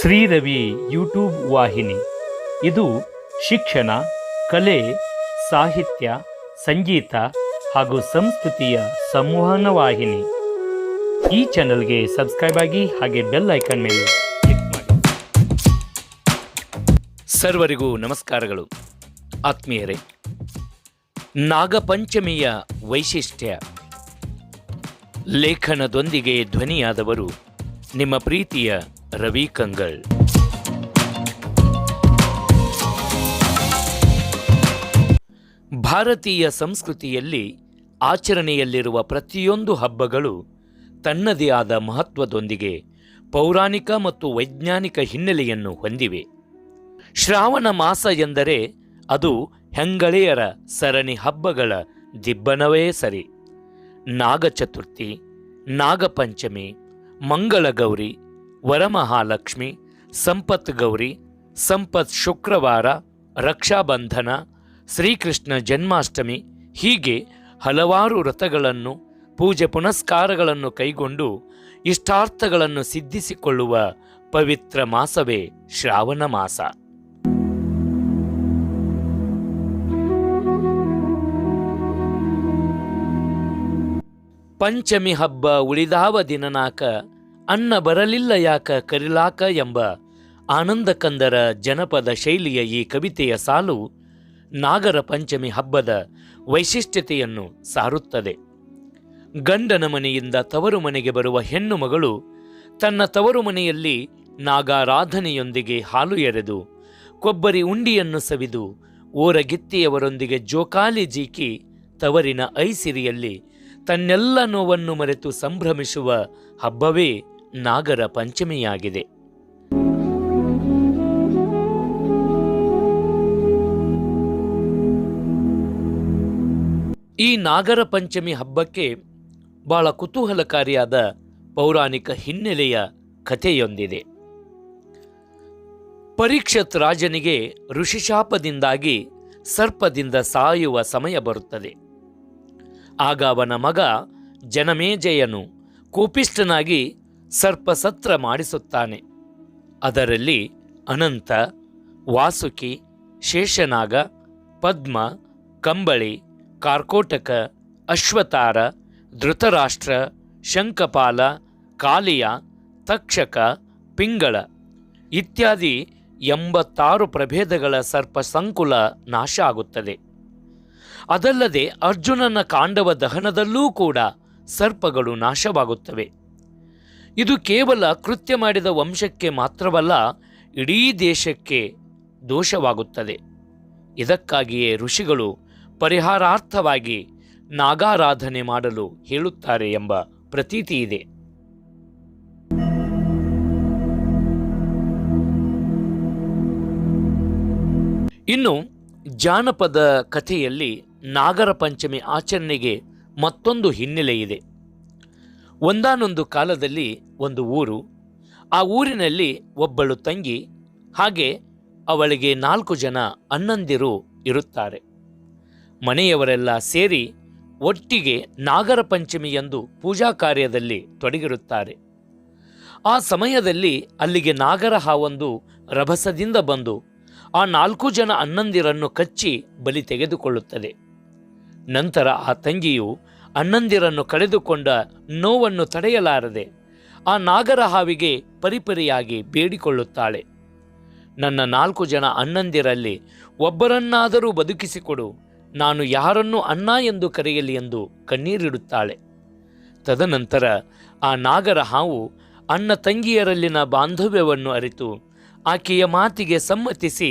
Shri Ravi YouTube ವಾಹಿನಿ. ಇದು ಶಿಕ್ಷಣ, ಕಲೆ, ಸಾಹಿತ್ಯ, ಸಂಗೀತ ಹಾಗೂ ಸಂಸ್ಕೃತಿಯ ಸಂವಹನ ವಾಹಿನಿ. ಈ ಚಾನೆಲ್ಗೆ ಸಬ್ಸ್ಕ್ರೈಬ್ ಆಗಿ ಹಾಗೆ ಬೆಲ್ ಐಕಾನ್ ಮೇಲೆ ಕ್ಲಿಕ್ ಮಾಡಿ. ಸರ್ವರಿಗೂ ನಮಸ್ಕಾರಗಳು. ಆತ್ಮೀಯರೇ, ನಾಗಪಂಚಮಿಯ ವೈಶಿಷ್ಟ್ಯ ಲೇಖನದೊಂದಿಗೆ ಧ್ವನಿಯಾದವರು ನಿಮ್ಮ ಪ್ರೀತಿಯ ರವಿ ಕಂಗಳ್. ಭಾರತೀಯ ಸಂಸ್ಕೃತಿಯಲ್ಲಿ ಆಚರಣೆಯಲ್ಲಿರುವ ಪ್ರತಿಯೊಂದು ಹಬ್ಬಗಳು ತನ್ನದೇ ಆದ ಮಹತ್ವದೊಂದಿಗೆ ಪೌರಾಣಿಕ ಮತ್ತು ವೈಜ್ಞಾನಿಕ ಹಿನ್ನೆಲೆಯನ್ನು ಹೊಂದಿವೆ. ಶ್ರಾವಣ ಮಾಸ ಎಂದರೆ ಅದು ಹೆಂಗಳೆಯರ ಸರಣಿ ಹಬ್ಬಗಳ ದಿಬ್ಬಣವೇ ಸರಿ. ನಾಗಚತುರ್ಥಿ, ನಾಗಪಂಚಮಿ, ಮಂಗಳಗೌರಿ, ವರಮಹಾಲಕ್ಷ್ಮಿ, ಸಂಪತ್ ಗೌರಿ, ಸಂಪತ್ ಶುಕ್ರವಾರ, ರಕ್ಷಾಬಂಧನ, ಶ್ರೀಕೃಷ್ಣ ಜನ್ಮಾಷ್ಟಮಿ ಹೀಗೆ ಹಲವಾರು ವ್ರತಗಳನ್ನು, ಪೂಜೆ ಪುನಸ್ಕಾರಗಳನ್ನು ಕೈಗೊಂಡು ಇಷ್ಟಾರ್ಥಗಳನ್ನು ಸಿದ್ಧಿಸಿಕೊಳ್ಳುವ ಪವಿತ್ರ ಮಾಸವೇ ಶ್ರಾವಣ ಮಾಸ. ಪಂಚಮಿ ಹಬ್ಬ ಉಳಿದಾವ ದಿನನಾಕ, ಅನ್ನ ಬರಲಿಲ್ಲ ಯಾಕ ಕರಿಲಾಕ ಎಂಬ ಆನಂದ ಕಂದರ ಜನಪದ ಶೈಲಿಯ ಈ ಕವಿತೆಯ ಸಾಲು ನಾಗರ ಪಂಚಮಿ ಹಬ್ಬದ ವೈಶಿಷ್ಟ್ಯತೆಯನ್ನು ಸಾರುತ್ತದೆ. ಗಂಡನ ಮನೆಯಿಂದ ತವರು ಮನೆಗೆ ಬರುವ ಹೆಣ್ಣು ಮಗಳು ತನ್ನ ತವರು ಮನೆಯಲ್ಲಿ ನಾಗಾರಾಧನೆಯೊಂದಿಗೆ ಹಾಲು ಎರೆದು, ಕೊಬ್ಬರಿ ಉಂಡಿಯನ್ನು ಸವಿದು, ಓರಗಿತ್ತಿಯವರೊಂದಿಗೆ ಜೋಕಾಲಿ ಜೀಕಿ ತವರಿನ ಐಸಿರಿಯಲ್ಲಿ ತನ್ನೆಲ್ಲ ನೋವನ್ನು ಮರೆತು ಸಂಭ್ರಮಿಸುವ ಹಬ್ಬವೇ ನಾಗರ ಪಂಚಮಿಯಾಗಿದೆ. ಈ ನಾಗರ ಪಂಚಮಿ ಹಬ್ಬಕ್ಕೆ ಬಹಳ ಕುತೂಹಲಕಾರಿಯಾದ ಪೌರಾಣಿಕ ಹಿನ್ನೆಲೆಯ ಕಥೆಯೊಂದಿದೆ. ಪರೀಕ್ಷತ್ ರಾಜನಿಗೆ ಋಷಿಶಾಪದಿಂದಾಗಿ ಸರ್ಪದಿಂದ ಸಾಯುವ ಸಮಯ ಬರುತ್ತದೆ. ಆಗ ಅವನ ಮಗ ಜನಮೇಜಯನು ಕೋಪಿಷ್ಠನಾಗಿ ಸರ್ಪಸತ್ರ ಮಾಡಿಸುತ್ತಾನೆ. ಅದರಲ್ಲಿ ಅನಂತ, ವಾಸುಕಿ, ಶೇಷನಾಗ, ಪದ್ಮ, ಕಂಬಳಿ, ಕಾರ್ಕೋಟಕ, ಅಶ್ವತಾರ, ಧೃತರಾಷ್ಟ್ರ, ಶಂಖಪಾಲ, ಕಾಲಿಯ, ತಕ್ಷಕ, ಪಿಂಗಳ ಇತ್ಯಾದಿ 86 ಪ್ರಭೇದಗಳ ಸರ್ಪ ಸಂಕುಲ ನಾಶ ಆಗುತ್ತದೆ. ಅದಲ್ಲದೆ ಅರ್ಜುನನ ಕಾಂಡವ ದಹನದಲ್ಲೂ ಕೂಡ ಸರ್ಪಗಳು ನಾಶವಾಗುತ್ತವೆ. ಇದು ಕೇವಲ ಕೃತ್ಯ ಮಾಡಿದ ವಂಶಕ್ಕೆ ಮಾತ್ರವಲ್ಲ, ಇಡೀ ದೇಶಕ್ಕೆ ದೋಷವಾಗುತ್ತದೆ. ಇದಕ್ಕಾಗಿಯೇ ಋಷಿಗಳು ಪರಿಹಾರಾರ್ಥವಾಗಿ ನಾಗಾರಾಧನೆ ಮಾಡಲು ಹೇಳುತ್ತಾರೆ ಎಂಬ ಪ್ರತೀತಿ ಇದೆ. ಇನ್ನು ಜಾನಪದ ಕಥೆಯಲ್ಲಿ ನಾಗರ ಪಂಚಮಿ ಆಚರಣೆಗೆ ಮತ್ತೊಂದು ಹಿನ್ನೆಲೆ ಇದೆ. ಒಂದಾನೊಂದು ಕಾಲದಲ್ಲಿ ಒಂದು ಊರು. ಆ ಊರಿನಲ್ಲಿ ಒಬ್ಬಳು ತಂಗಿ, ಹಾಗೆ ಅವಳಿಗೆ 4 ಜನ ಅಣ್ಣಂದಿರು ಇರುತ್ತಾರೆ. ಮನೆಯವರೆಲ್ಲ ಸೇರಿ ಒಟ್ಟಿಗೆ ನಾಗರ ಪಂಚಮಿಯಂದು ಪೂಜಾ ಕಾರ್ಯದಲ್ಲಿ ತೊಡಗಿರುತ್ತಾರೆ. ಆ ಸಮಯದಲ್ಲಿ ಅಲ್ಲಿಗೆ ನಾಗರ ಹಾವೊಂದು ರಭಸದಿಂದ ಬಂದು ಆ 4 ಜನ ಅಣ್ಣಂದಿರನ್ನು ಕಚ್ಚಿ ಬಲಿ ತೆಗೆದುಕೊಳ್ಳುತ್ತದೆ. ನಂತರ ಆ ತಂಗಿಯು ಅಣ್ಣಂದಿರನ್ನು ಕಳೆದುಕೊಂಡ ನೋವನ್ನು ತಡೆಯಲಾರದೆ ಆ ನಾಗರ ಹಾವಿಗೆ ಪರಿಪರಿಯಾಗಿ ಬೇಡಿಕೊಳ್ಳುತ್ತಾಳೆ. ನನ್ನ 4 ಜನ ಅಣ್ಣಂದಿರಲ್ಲಿ ಒಬ್ಬರನ್ನಾದರೂ ಬದುಕಿಸಿಕೊಡು, ನಾನು ಯಾರನ್ನೂ ಅಣ್ಣ ಎಂದು ಕರೆಯಲಿ ಎಂದು ಕಣ್ಣೀರಿಡುತ್ತಾಳೆ. ತದನಂತರ ಆ ನಾಗರ ಹಾವು ಅಣ್ಣ ತಂಗಿಯರಲ್ಲಿನ ಬಾಂಧವ್ಯವನ್ನು ಅರಿತು ಆಕೆಯ ಮಾತಿಗೆ ಸಮ್ಮತಿಸಿ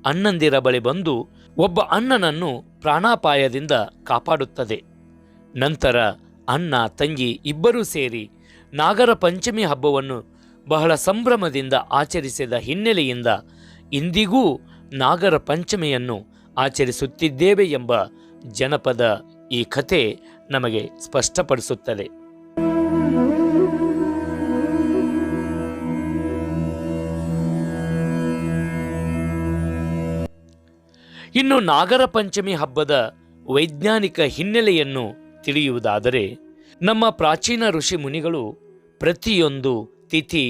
ಅಣ್ಣಂದಿರ ಬಳಿ ಬಂದು ಒಬ್ಬ ಅಣ್ಣನನ್ನು ಪ್ರಾಣಾಪಾಯದಿಂದ ಕಾಪಾಡುತ್ತದೆ. ನಂತರ ಅಣ್ಣ ತಂಗಿ ಇಬ್ಬರೂ ಸೇರಿ ನಾಗರ ಪಂಚಮಿ ಹಬ್ಬವನ್ನು ಬಹಳ ಸಂಭ್ರಮದಿಂದ ಆಚರಿಸಿದ ಹಿನ್ನೆಲೆಯಿಂದ ಇಂದಿಗೂ ನಾಗರ ಪಂಚಮಿಯನ್ನು ಆಚರಿಸುತ್ತಿದ್ದೇವೆ ಎಂಬ ಜನಪದ ಈ ಕಥೆ ನಮಗೆ ಸ್ಪಷ್ಟಪಡಿಸುತ್ತದೆ. ಇನ್ನು ನಾಗರ ಪಂಚಮಿ ಹಬ್ಬದ ವೈಜ್ಞಾನಿಕ ಹಿನ್ನೆಲೆಯನ್ನು ತಿಳಿಯುವುದಾದರೆ, ನಮ್ಮ ಪ್ರಾಚೀನ ಋಷಿ ಮುನಿಗಳು ಪ್ರತಿಯೊಂದು ತಿಥಿ,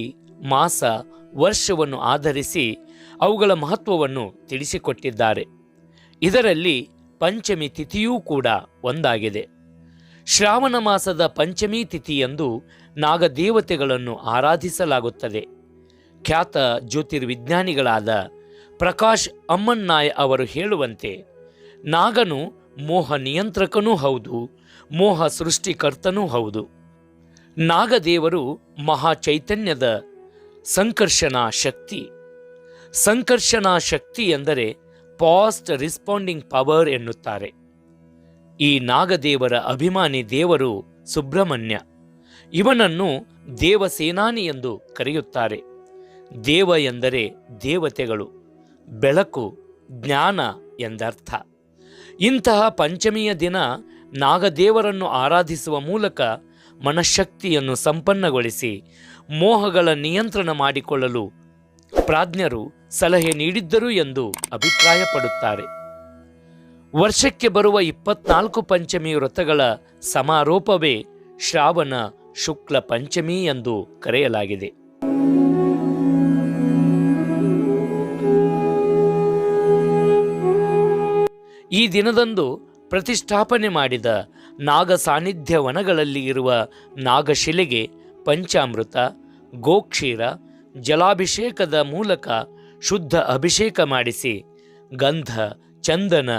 ಮಾಸ, ವರ್ಷವನ್ನು ಆಧರಿಸಿ ಅವುಗಳ ಮಹತ್ವವನ್ನು ತಿಳಿಸಿಕೊಟ್ಟಿದ್ದಾರೆ. ಇದರಲ್ಲಿ ಪಂಚಮಿ ತಿಥಿಯೂ ಕೂಡ ಒಂದಾಗಿದೆ. ಶ್ರಾವಣ ಮಾಸದ ಪಂಚಮಿ ತಿಥಿಯಂದು ನಾಗದೇವತೆಗಳನ್ನು ಆರಾಧಿಸಲಾಗುತ್ತದೆ. ಖ್ಯಾತ ಜ್ಯೋತಿರ್ವಿಜ್ಞಾನಿಗಳಾದ ಪ್ರಕಾಶ್ ಅಮ್ಮನ್ನಾಯ್ ಅವರು ಹೇಳುವಂತೆ, ನಾಗನು ಮೋಹ ನಿಯಂತ್ರಕನೂ ಹೌದು, ಮೋಹ ಸೃಷ್ಟಿಕರ್ತನೂ ಹೌದು. ನಾಗದೇವರು ಮಹಾಚೈತನ್ಯದ ಸಂಕರ್ಷಣಾ ಶಕ್ತಿ. ಸಂಕರ್ಷಣಾ ಶಕ್ತಿ ಎಂದರೆ ಫಾಸ್ಟ್ ರೆಸ್ಪಾಂಡಿಂಗ್ ಪವರ್ ಎನ್ನುತ್ತಾರೆ. ಈ ನಾಗದೇವರ ಅಭಿಮಾನಿ ದೇವರು ಸುಬ್ರಹ್ಮಣ್ಯ. ಇವನನ್ನು ದೇವಸೇನಾನಿ ಎಂದು ಕರೆಯುತ್ತಾರೆ. ದೇವ ಎಂದರೆ ದೇವತೆಗಳು, ಬೆಳಕು, ಜ್ಞಾನ ಎಂದರ್ಥ. ಇಂತಹ ಪಂಚಮಿಯ ದಿನ ನಾಗದೇವರನ್ನು ಆರಾಧಿಸುವ ಮೂಲಕ ಮನಃಶಕ್ತಿಯನ್ನು ಸಂಪನ್ನಗೊಳಿಸಿ ಮೋಹಗಳ ನಿಯಂತ್ರಣ ಮಾಡಿಕೊಳ್ಳಲು ಪ್ರಾಜ್ಞರು ಸಲಹೆ ನೀಡಿದ್ದರು ಎಂದು ಅಭಿಪ್ರಾಯಪಡುತ್ತಾರೆ. ವರ್ಷಕ್ಕೆ ಬರುವ 24 ಪಂಚಮಿ ವ್ರತಗಳ ಸಮಾರೋಪವೇ ಶ್ರಾವಣ ಶುಕ್ಲ ಪಂಚಮಿ ಎಂದು ಕರೆಯಲಾಗಿದೆ. ಈ ದಿನದಂದು ಪ್ರತಿಷ್ಠಾಪನೆ ಮಾಡಿದ ನಾಗ ಸಾನ್ನಿಧ್ಯ ವನಗಳಲ್ಲಿ ಇರುವ ನಾಗಶಿಲೆಗೆ ಪಂಚಾಮೃತ, ಗೋಕ್ಷೀರ, ಜಲಾಭಿಷೇಕದ ಮೂಲಕ ಶುದ್ಧ ಅಭಿಷೇಕ ಮಾಡಿಸಿ ಗಂಧ, ಚಂದನ,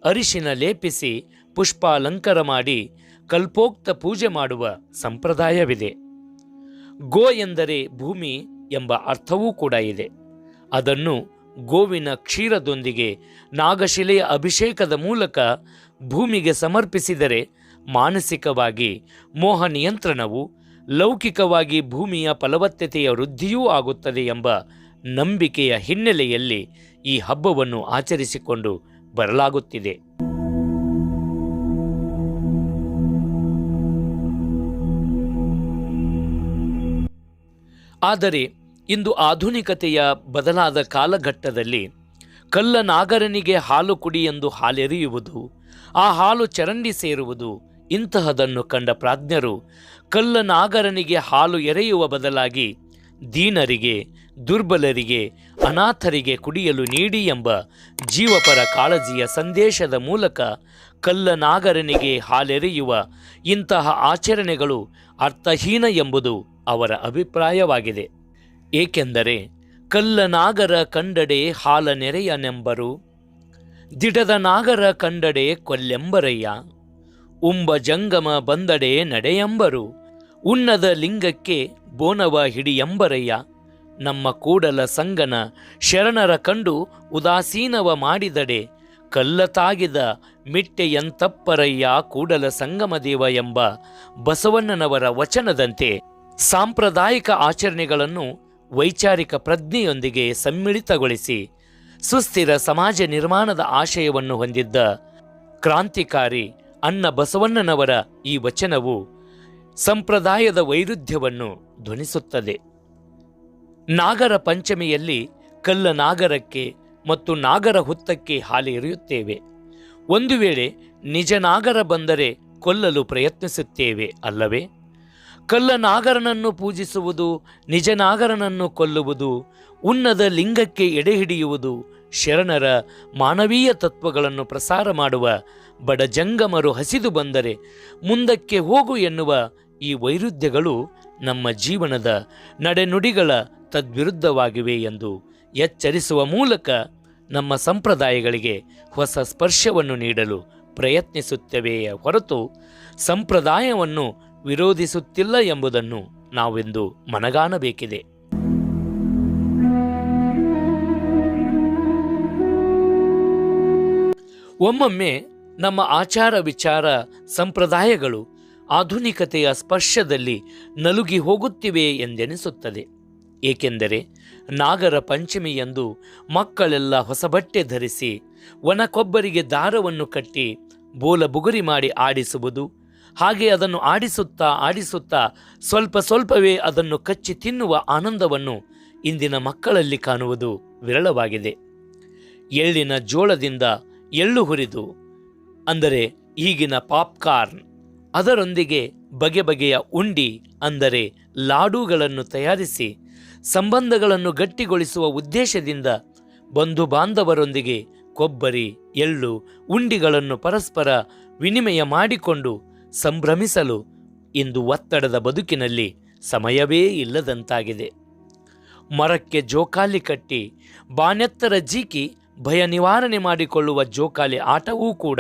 ಅರಿಶಿನ ಲೇಪಿಸಿ ಪುಷ್ಪಾಲಂಕಾರ ಮಾಡಿ ಕಲ್ಪೋಕ್ತ ಪೂಜೆ ಮಾಡುವ ಸಂಪ್ರದಾಯವಿದೆ. ಗೋ ಎಂದರೆ ಭೂಮಿ ಎಂಬ ಅರ್ಥವೂ ಕೂಡ ಇದೆ. ಅದನ್ನು ಗೋವಿನ ಕ್ಷೀರದೊಂದಿಗೆ ನಾಗಶಿಲೆಯ ಅಭಿಷೇಕದ ಮೂಲಕ ಭೂಮಿಗೆ ಸಮರ್ಪಿಸಿದರೆ ಮಾನಸಿಕವಾಗಿ ಮೋಹ ನಿಯಂತ್ರಣವು, ಲೌಕಿಕವಾಗಿ ಭೂಮಿಯ ಫಲವತ್ತತೆಯ ವೃದ್ಧಿಯೂ ಆಗುತ್ತದೆ ಎಂಬ ನಂಬಿಕೆಯ ಹಿನ್ನೆಲೆಯಲ್ಲಿ ಈ ಹಬ್ಬವನ್ನು ಆಚರಿಸಿಕೊಂಡು ಬರಲಾಗುತ್ತಿದೆ. ಆದರೆ ಇಂದು ಆಧುನಿಕತೆಯ ಬದಲಾದ ಕಾಲಘಟ್ಟದಲ್ಲಿ ಕಳ್ಳನಾಗರನಿಗೆ ಹಾಲು ಕುಡಿ ಎಂದು ಹಾಲೆರೆಯುವುದು, ಆ ಹಾಲು ಚರಂಡಿ ಸೇರುವುದು, ಇಂತಹದನ್ನು ಕಂಡ ಪ್ರಾಜ್ಞರು ಕಳ್ಳನಾಗರನಿಗೆ ಹಾಲು ಎರೆಯುವ ಬದಲಾಗಿ ದೀನರಿಗೆ, ದುರ್ಬಲರಿಗೆ, ಅನಾಥರಿಗೆ ಕುಡಿಯಲು ನೀಡಿ ಎಂಬ ಜೀವಪರ ಕಾಳಜಿಯ ಸಂದೇಶದ ಮೂಲಕ ಕಳ್ಳನಾಗರನಿಗೆ ಹಾಲೆರೆಯುವ ಇಂತಹ ಆಚರಣೆಗಳು ಅರ್ಥಹೀನ ಎಂಬುದು ಅವರ ಅಭಿಪ್ರಾಯವಾಗಿದೆ. ಏಕೆಂದರೆ ಕಳ್ಳನಾಗರ ಕಂಡಡೆ ಹಾಲ ನೆರೆಯನೆಂಬರು, ದಿಡದ ನಾಗರ ಕಂಡಡೆ ಕೊಲ್ಲೆಂಬರಯ್ಯ, ಉಂಬ ಜಂಗಮ ಬಂದಡೆ ನಡೆಯೆಂಬರು, ಉನ್ನದ ಲಿಂಗಕ್ಕೆ ಬೋನವ ಹಿಡಿಯೆಂಬರಯ್ಯ, ನಮ್ಮ ಕೂಡಲ ಸಂಗನ ಶರಣರ ಕಂಡು ಉದಾಸೀನವ ಮಾಡಿದಡೆ ಕಲ್ಲತಾಗಿದ ಮಿಟ್ಟೆಯಂತಪ್ಪರಯ್ಯ ಕೂಡಲ ಸಂಗಮದೇವ ಎಂಬ ಬಸವಣ್ಣನವರ ವಚನದಂತೆ ಸಾಂಪ್ರದಾಯಿಕ ಆಚರಣೆಗಳನ್ನು ವೈಚಾರಿಕ ಪ್ರಜ್ಞೆಯೊಂದಿಗೆ ಸಮ್ಮಿಳಿತಗೊಳಿಸಿ ಸುಸ್ಥಿರ ಸಮಾಜ ನಿರ್ಮಾಣದ ಆಶಯವನ್ನು ಹೊಂದಿದ್ದ ಕ್ರಾಂತಿಕಾರಿ ಅಣ್ಣ ಬಸವಣ್ಣನವರ ಈ ವಚನವು ಸಂಪ್ರದಾಯದ ವೈರುಧ್ಯವನ್ನು ಧ್ವನಿಸುತ್ತದೆ. ನಾಗರ ಪಂಚಮಿಯಲ್ಲಿ ಕಳ್ಳನಾಗರಕ್ಕೆ ಮತ್ತು ನಾಗರ ಹುತ್ತಕ್ಕೆ ಹಾಲು ಎರೆಯುತ್ತೇವೆ. ಒಂದು ವೇಳೆ ನಿಜ ನಾಗರ ಬಂದರೆ ಕೊಲ್ಲಲು ಪ್ರಯತ್ನಿಸುತ್ತೇವೆ ಅಲ್ಲವೇ? ಕಳ್ಳನಾಗರನನ್ನು ಪೂಜಿಸುವುದು, ನಿಜ ನಾಗರನನ್ನು ಕೊಲ್ಲುವುದು, ಉನ್ನದ ಲಿಂಗಕ್ಕೆ ಎಡೆಹಿಡಿಯುವುದು, ಶರಣರ ಮಾನವೀಯ ತತ್ವಗಳನ್ನು ಪ್ರಸಾರ ಮಾಡುವ ಬಡಜಂಗಮರು ಹಸಿದು ಬಂದರೆ ಮುಂದಕ್ಕೆ ಹೋಗು ಎನ್ನುವ ಈ ವೈರುಧ್ಯಗಳು ನಮ್ಮ ಜೀವನದ ನಡೆನುಡಿಗಳ ತದ್ವಿರುದ್ಧವಾಗಿವೆ ಎಂದು ಎಚ್ಚರಿಸುವ ಮೂಲಕ ನಮ್ಮ ಸಂಪ್ರದಾಯಗಳಿಗೆ ಹೊಸ ಸ್ಪರ್ಶವನ್ನು ನೀಡಲು ಪ್ರಯತ್ನಿಸುತ್ತವೆಯೇ ಹೊರತು ಸಂಪ್ರದಾಯವನ್ನು ವಿರೋಧಿಸುತ್ತಿಲ್ಲ ಎಂಬುದನ್ನು ನಾವೆಂದು ಮನಗಾಣಬೇಕಿದೆ. ಒಮ್ಮೊಮ್ಮೆ ನಮ್ಮ ಆಚಾರ ವಿಚಾರ ಸಂಪ್ರದಾಯಗಳು ಆಧುನಿಕತೆಯ ಸ್ಪರ್ಶದಲ್ಲಿ ನಲುಗಿ ಹೋಗುತ್ತಿವೆ ಎಂದೆನಿಸುತ್ತದೆ. ಏಕೆಂದರೆ ನಾಗರ ಪಂಚಮಿಯಂದು ಮಕ್ಕಳೆಲ್ಲ ಹೊಸ ಬಟ್ಟೆ ಧರಿಸಿ ಒಣಕೊಬ್ಬರಿಗೆ ದಾರವನ್ನು ಕಟ್ಟಿ ಬೋಲ ಬುಗುರಿ ಮಾಡಿ ಆಡಿಸುವುದು, ಹಾಗೆ ಅದನ್ನು ಆಡಿಸುತ್ತಾ ಸ್ವಲ್ಪ ಸ್ವಲ್ಪವೇ ಅದನ್ನು ಕಚ್ಚಿ ತಿನ್ನುವ ಆನಂದವನ್ನು ಇಂದಿನ ಮಕ್ಕಳಲ್ಲಿ ಕಾಣುವುದು ವಿರಳವಾಗಿದೆ. ಎಳ್ಳಿನ ಜೋಳದಿಂದ ಎಳ್ಳು ಹುರಿದು, ಅಂದರೆ ಈಗಿನ ಪಾಪ್ಕಾರ್ನ್, ಅದರೊಂದಿಗೆ ಬಗೆ ಬಗೆಯ ಉಂಡಿ ಅಂದರೆ ಲಾಡುಗಳನ್ನು ತಯಾರಿಸಿ ಸಂಬಂಧಗಳನ್ನು ಗಟ್ಟಿಗೊಳಿಸುವ ಉದ್ದೇಶದಿಂದ ಬಂಧು ಬಾಂಧವರೊಂದಿಗೆ ಕೊಬ್ಬರಿ, ಎಳ್ಳು, ಉಂಡಿಗಳನ್ನು ಪರಸ್ಪರ ವಿನಿಮಯ ಮಾಡಿಕೊಂಡು ಸಂಭ್ರಮಿಸಲು ಇಂದು ಒತ್ತಡದ ಬದುಕಿನಲ್ಲಿ ಸಮಯವೇ ಇಲ್ಲದಂತಾಗಿದೆ. ಮರಕ್ಕೆ ಜೋಕಾಲಿ ಕಟ್ಟಿ ಬಾನೆತ್ತರ ಜೀಕಿ ಭಯ ನಿವಾರಣೆ ಮಾಡಿಕೊಳ್ಳುವ ಜೋಕಾಲಿ ಆಟವೂ ಕೂಡ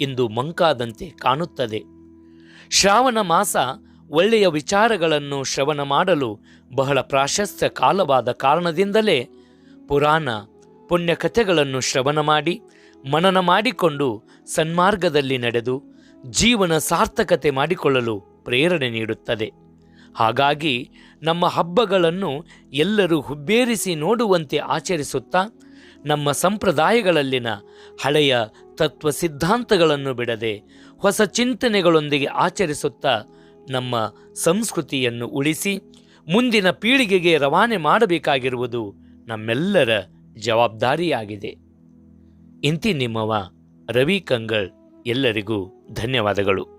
ಇಂದು ಮಂಕಾದಂತೆ ಕಾಣುತ್ತದೆ. ಶ್ರಾವಣ ಮಾಸ ಒಳ್ಳೆಯ ವಿಚಾರಗಳನ್ನು ಶ್ರವಣ ಮಾಡಲು ಬಹಳ ಪ್ರಾಶಸ್ತ್ಯ ಕಾಲವಾದ ಕಾರಣದಿಂದಲೇ ಪುರಾಣ ಪುಣ್ಯಕಥೆಗಳನ್ನು ಶ್ರವಣ ಮಾಡಿ ಮನನ ಮಾಡಿಕೊಂಡು ಸನ್ಮಾರ್ಗದಲ್ಲಿ ನಡೆದು ಜೀವನ ಸಾರ್ಥಕತೆ ಮಾಡಿಕೊಳ್ಳಲು ಪ್ರೇರಣೆ ನೀಡುತ್ತದೆ. ಹಾಗಾಗಿ ನಮ್ಮ ಹಬ್ಬಗಳನ್ನು ಎಲ್ಲರೂ ಹುಬ್ಬೇರಿಸಿ ನೋಡುವಂತೆ ಆಚರಿಸುತ್ತಾ ನಮ್ಮ ಸಂಪ್ರದಾಯಗಳಲ್ಲಿನ ಹಳೆಯ ತತ್ವ ಸಿದ್ಧಾಂತಗಳನ್ನು ಬಿಡದೆ ಹೊಸ ಚಿಂತನೆಗಳೊಂದಿಗೆ ಆಚರಿಸುತ್ತಾ ನಮ್ಮ ಸಂಸ್ಕೃತಿಯನ್ನು ಉಳಿಸಿ ಮುಂದಿನ ಪೀಳಿಗೆಗೆ ರವಾನೆ ಮಾಡಬೇಕಾಗಿರುವುದು ನಮ್ಮೆಲ್ಲರ ಜವಾಬ್ದಾರಿಯಾಗಿದೆ. ಇಂತಿ ನಿಮ್ಮವ ರವಿ ಕಂಗಳ್. ಎಲ್ಲರಿಗೂ ಧನ್ಯವಾದಗಳು.